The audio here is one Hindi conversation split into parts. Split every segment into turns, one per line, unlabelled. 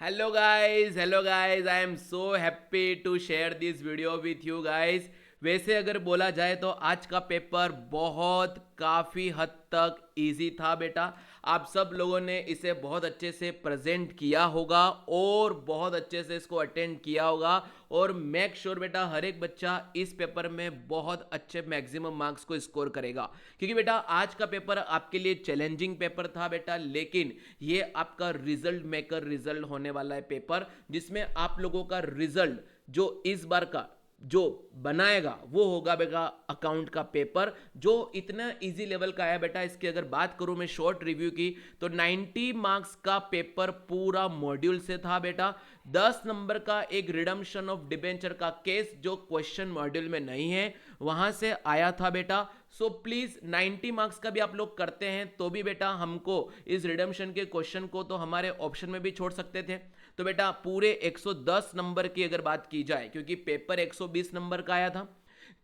Hello guys, I am so happy to share this video with you guys. वैसे अगर बोला जाए तो आज का पेपर बहुत काफ़ी हद तक इजी था बेटा। आप सब लोगों ने इसे बहुत अच्छे से प्रेजेंट किया होगा और बहुत अच्छे से इसको अटेंड किया होगा। और मेक श्योर बेटा हर एक बच्चा इस पेपर में बहुत अच्छे मैक्सिमम मार्क्स को स्कोर करेगा, क्योंकि बेटा आज का पेपर आपके लिए चैलेंजिंग पेपर था बेटा, लेकिन ये आपका रिजल्ट मेकर रिजल्ट होने वाला है पेपर, जिसमें आप लोगों का रिजल्ट जो इस बार का जो बनाएगा वो होगा बेटा अकाउंट का पेपर, जो इतना इजी लेवल का है बेटा। इसकी अगर बात करूं मैं शॉर्ट रिव्यू की, तो 90 मार्क्स का पेपर पूरा मॉड्यूल से था बेटा। 10 नंबर का एक रिडम्पशन ऑफ डिबेंचर का केस जो क्वेश्चन मॉड्यूल में नहीं है वहां से आया था बेटा। सो प्लीज 90 मार्क्स का भी आप लोग करते हैं तो भी बेटा हमको इस रिडम्पशन के क्वेश्चन को तो हमारे ऑप्शन में भी छोड़ सकते थे। तो बेटा पूरे 110 नंबर की अगर बात की जाए, क्योंकि पेपर 120 नंबर का आया था,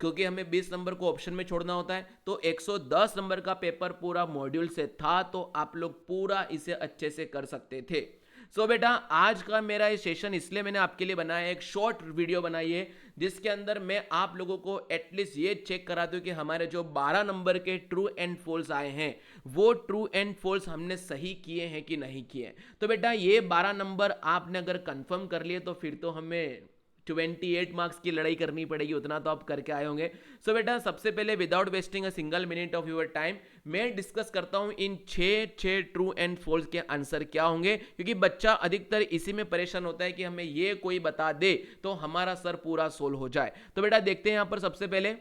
क्योंकि हमें 20 नंबर को ऑप्शन में छोड़ना होता है, तो 110 नंबर का पेपर पूरा मॉड्यूल से था, तो आप लोग पूरा इसे अच्छे से कर सकते थे। बेटा आज का मेरा ये सेशन इसलिए मैंने आपके लिए बनाया, एक शॉर्ट वीडियो बनाई है जिसके अंदर मैं आप लोगों को एटलीस्ट ये चेक करा दूं कि हमारे जो 12 नंबर के ट्रू एंड फॉल्स आए हैं वो ट्रू एंड फॉल्स हमने सही किए हैं कि नहीं किए। तो बेटा ये 12 नंबर आपने अगर कंफर्म कर लिए तो फिर तो हमें 28 मार्क्स की लड़ाई करनी पड़ेगी, उतना तो आप करके आए होंगे। बेटा सबसे पहले without wasting a single minute of your time मैं डिस्कस करता हूं इन 6 ट्रू एंड फॉल्स के आंसर क्या होंगे, क्योंकि बच्चा अधिकतर इसी में परेशान होता है कि हमें ये कोई बता दे तो हमारा सर पूरा सोल्व हो जाए। तो बेटा देखते हैं यहां पर सबसे पहले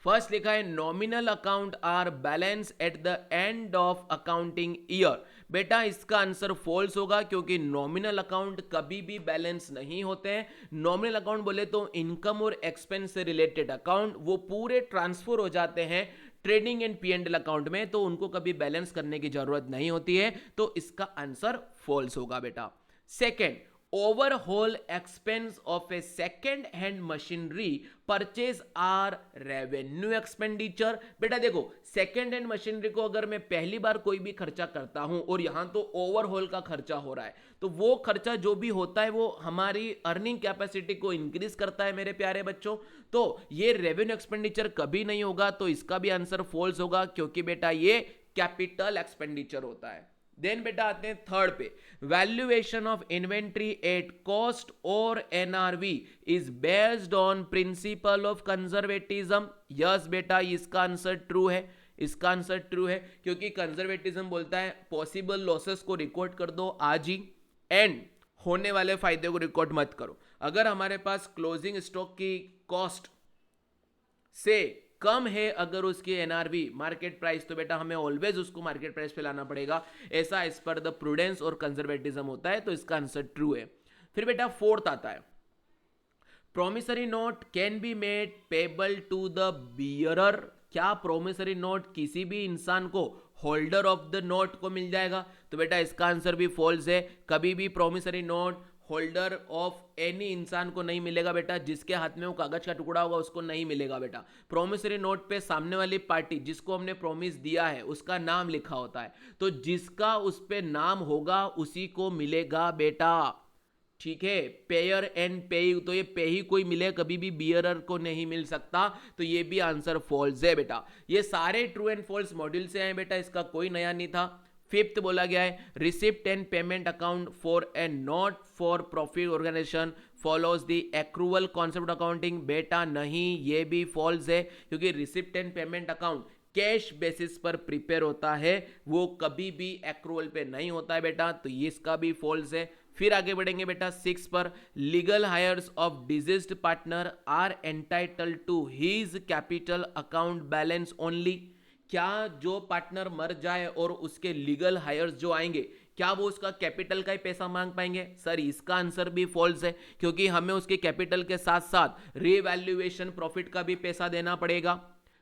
फर्स्ट लिखा है nominal account are balance at the end of accounting year. बेटा इसका आंसर फॉल्स होगा, क्योंकि नॉमिनल अकाउंट कभी भी बैलेंस नहीं होते हैं। नॉमिनल अकाउंट बोले तो इनकम और एक्सपेंस से रिलेटेड अकाउंट वो पूरे ट्रांसफर हो जाते हैं trading and P and L account में, तो उनको कभी बैलेंस करने की जरूरत नहीं होती है, तो इसका आंसर फॉल्स होगा बेटा। Second, overhaul expense of a second hand machinery purchase are revenue expenditure। बेटा देखो सेकेंड हैंड मशीनरी को अगर मैं पहली बार कोई भी खर्चा करता हूं और यहां तो ओवरहॉल का खर्चा हो रहा है, तो वो खर्चा जो भी होता है वो हमारी अर्निंग कैपेसिटी को इंक्रीज करता है मेरे प्यारे बच्चों। तो ये रेवेन्यू एक्सपेंडिचर कभी नहीं होगा, तो इसका भी आंसर फॉल्स होगा, क्योंकि बेटा ये कैपिटल एक्सपेंडिचर होता है। देन बेटा आते हैं थर्ड पे, valuation of inventory at cost और NRV is based on principle of conservatism. Yes बेटा इसका आंसर ट्रू है, इसका आंसर ट्रू है, क्योंकि कंजर्वेटिज्म बोलता है पॉसिबल लॉसेस को रिकॉर्ड कर दो आज ही एंड होने वाले फायदे को रिकॉर्ड मत करो। अगर हमारे पास क्लोजिंग स्टॉक की कॉस्ट से कम है अगर उसकी एनआरवी मार्केट प्राइस, तो बेटा हमें ऑलवेज उसको मार्केट प्राइस पे लाना पड़ेगा, ऐसा एज पर द प्रूडेंस और कंजर्वेटिज्म होता है, तो इसका आंसर ट्रू है। फिर बेटा फोर्थ आता है, promissory note can be made payable to the bearer. क्या प्रोमिसरी नोट किसी भी इंसान को होल्डर ऑफ द नोट को मिल जाएगा? तो बेटा इसका आंसर भी फॉल्स है, कभी भी promissory note holder of any इंसान को नहीं मिलेगा बेटा, जिसके हाथ में वो कागज का टुकड़ा होगा उसको नहीं मिलेगा बेटा। प्रोमिसरी नोट पे सामने वाली पार्टी जिसको हमने प्रोमिस दिया है उसका नाम लिखा होता है, तो जिसका उस पे नाम होगा उसी को मिलेगा बेटा, ठीक है। पेयर एंड पेई, तो ये पेही कोई मिले, कभी भी बियरर को नहीं मिल सकता, तो ये भी आंसर फॉल्स है बेटा। ये सारे ट्रू एंड फॉल्स मॉड्यूल से आए बेटा, इसका कोई नया नहीं था। फिफ्थ बोला गया है receipt and payment account for a not for profit organisation follows the accrual concept accounting. बेटा नहीं, ये भी फॉल्स है, क्योंकि receipt and payment account cash basis पर प्रिपेयर होता है, वो कभी भी एक्रूवल पे नहीं होता है बेटा, तो ये इसका भी फॉल्स है। फिर आगे बढ़ेंगे बेटा 6 पर, legal heirs of deceased partner are entitle to his capital account balance only. क्या जो पार्टनर मर जाए और उसके लीगल हायर्स जो आएंगे, क्या वो उसका कैपिटल का ही पैसा मांग पाएंगे? सर इसका आंसर भी फॉल्स है, क्योंकि हमें उसके कैपिटल के साथ साथ रीवैल्यूएशन प्रॉफिट का भी पैसा देना पड़ेगा।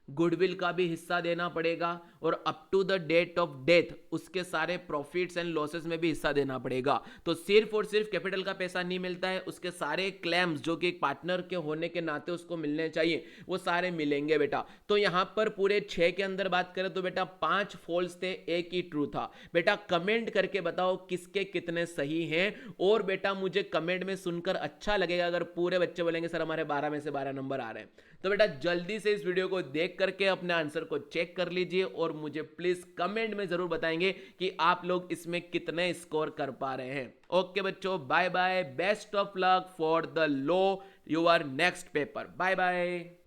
गुडविल का भी हिस्सा देना पड़ेगा और up to the date of death उसके सारे प्रॉफिट्स एंड लॉसेस में भी हिस्सा देना पड़ेगा। तो सिर्फ और सिर्फ कैपिटल का पैसा नहीं मिलता है, उसके सारे क्लेम्स जो कि एक पार्टनर के होने के नाते उसको मिलने चाहिए वो सारे मिलेंगे बेटा। तो यहां पर पूरे 6 के अंदर बात करें तो बेटा 5 फॉल्स थे, एक ही ट्रू था। बेटा कमेंट करके बताओ किसके कितने सही हैं, और बेटा मुझे कमेंट में सुनकर अच्छा लगेगा अगर पूरे बच्चे बोलेंगे सर हमारे 12 में से 12 नंबर आ रहे हैं। तो बेटा जल्दी से इस वीडियो को देख करके अपने आंसर को चेक कर लीजिए और मुझे प्लीज कमेंट में जरूर बताएंगे कि आप लोग इसमें कितने स्कोर कर पा रहे हैं। ओके बच्चों, bye bye, best of luck for the low your next paper, bye bye.